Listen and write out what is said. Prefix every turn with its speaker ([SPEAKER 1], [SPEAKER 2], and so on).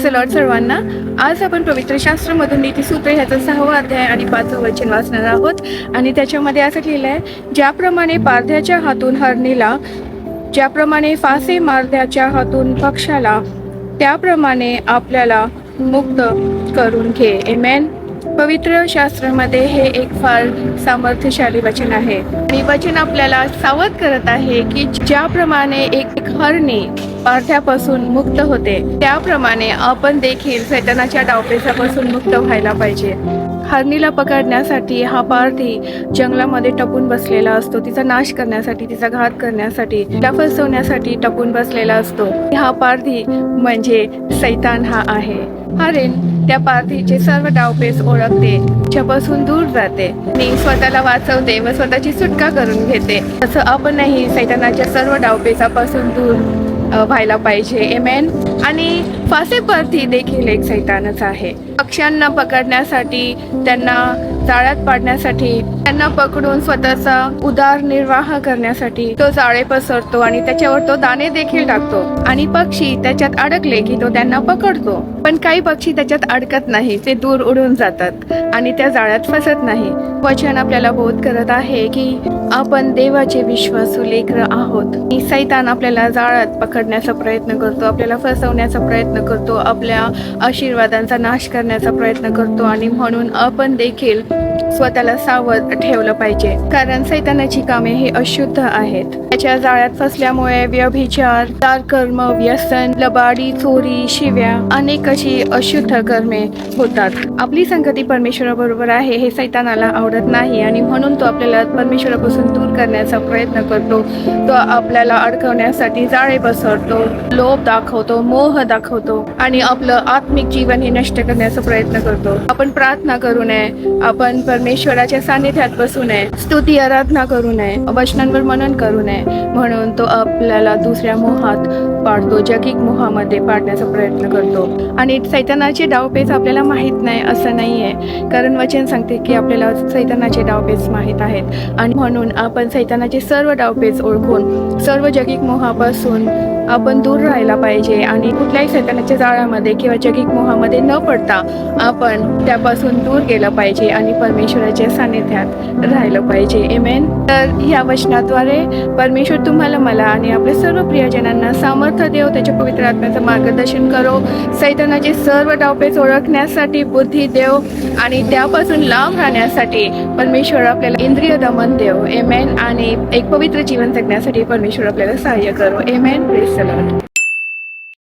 [SPEAKER 1] The Lord सर्वांना. आज आपण पवित्र शास्त्रामधून नीतिसूत्र ह्याचा 6वा अध्याय आणि 5वं वचन वाचणार आहोत. आणि त्याच्यामध्ये असं लिहिलं आहे, ज्याप्रमाणे पारध्याच्या हातून हरणीला, ज्याप्रमाणे फासे मारध्याच्या हातून पक्षाला, त्याप्रमाणे आपल्याला मुक्त करून घे. आमेन. पवित्र शास्त्रामध्ये हे एक फार सामर्थ्यशाली वचन आहे आणि वचन आपल्याला सावध करत आहे की ज्याप्रमाणे एक हरणी पारध्यापासून मुक्त होते, त्याप्रमाणे आपण देखील सैतानाच्या डावपेचापासून मुक्त व्हायला पाहिजे. हरणीला पकडण्यासाठी हा पारधी जंगलामध्ये टपून बसलेला असतो. तिचा नाश करण्यासाठी, तिचा घात करण्यासाठी, तिला फसवण्यासाठी टपून बसलेला असतो. हा पारधी म्हणजे सैतान हा आहे. हरीण त्या पारधीचे सर्व डावपेच ओळखते, तिच्यापासून दूर जाते आणि स्वतःला वाचवते व स्वतःची सुटका करून घेते. असं आपणही सैतानाच्या सर्व डावपेचापासून दूर व्हायला पाहिजे. आमेन. आणि फासे पारधी देखील एक सैतानच आहे. पक्ष्यांना पकडण्यासाठी, त्यांना जाळ्यात पाडण्यासाठी, त्यांना पकडून स्वतःचा उदरनिर्वाह करण्यासाठी तो जाळे पसरतो आणि त्याच्यावर तो दाणे देखील टाकतो. आणि पक्षी त्याच्यात अडकले की तो त्यांना पकडतो. पण काही पक्षी त्याच्यात अडकत नाही, ते दूर उडून जातात आणि त्या जाळ्यात फसत नाही. वचन आपल्याला बोध करत आहे की आपण देवाचे विश्वासू लेकरं आहोत. सैतान आपल्याला जाळ्यात पकडण्याचा प्रयत्न करतो, आपल्याला फसवण्याचा प्रयत्न करतो, आपल्या आशीर्वादांचा नाश करण्याचा प्रयत्न करतो. आणि म्हणून आपण देखील स्वतःला सावध ठेवलं पाहिजे, कारण सैतानाची कामे ही अशुद्ध आहेत. त्याच्या जाळ्यात फसल्यामुळे व्यभिचार, दारकर्म, व्यसन, लबाडी, चोरी, शिव्या, अनेक अशी अशुद्ध कर्मे होतात. आपली संगती परमेश्वराबरोबर आहे हे सैतानाला आवडत नाही आणि म्हणून तो आपल्याला परमेश्वरापासून दूर करण्याचा प्रयत्न करतो. तो आपल्याला अडकवण्यासाठी जाळे पसरतो, लोभ दाखवतो, मोह दाखवतो आणि आपलं आत्मिक जीवन हे नष्ट करण्याचा प्रयत्न करतो. आपण प्रार्थना करू नये, आपण परमेश्वराच्या सानिध्यात बसू नये, स्तुती आराधना करू नये, वचनांवर मनन करू नये, म्हणून तो आपल्याला दुसऱ्या मोहात पाडतो, जगिक मोहामध्ये पाडण्याचा प्रयत्न करतो. आणि सैतानाचे डावपेच आपल्याला माहीत नाही असं नाही आहे, कारण वचन सांगते की आपल्याला सैतानाचे डावपेच माहीत आहेत. आणि म्हणून आपण सैतानाचे सर्व डावपेच ओळखून सर्व जगिक मोहापासून आपण दूर राहायला पाहिजे आणि कुठल्याही सैतानाच्या जाळ्यामध्ये किंवा जगिक मोहामध्ये न पडता आपण त्यापासून दूर गेलं पाहिजे आणि परमेश्वराच्या सानिध्यात राहिलं पाहिजे. आमेन. तर ह्या वचनाद्वारे परमेश्वर तुम्हाला, मला आणि आपल्या सर्व प्रियजनांना सामर्थ्य देव, त्याच्या पवित्र आत्म्याचं मार्गदर्शन करो. सैतानाचे सर्व डावपेच ओळखण्यासाठी बुद्धी देव आणि त्यापासून लांब राहण्यासाठी परमेश्वर आपल्याला इंद्रिय दमन देव. आमेन. आणि एक पवित्र जीवन जगण्यासाठी परमेश्वर आपल्याला सहाय्य करो. आमेन. Praise the Lord.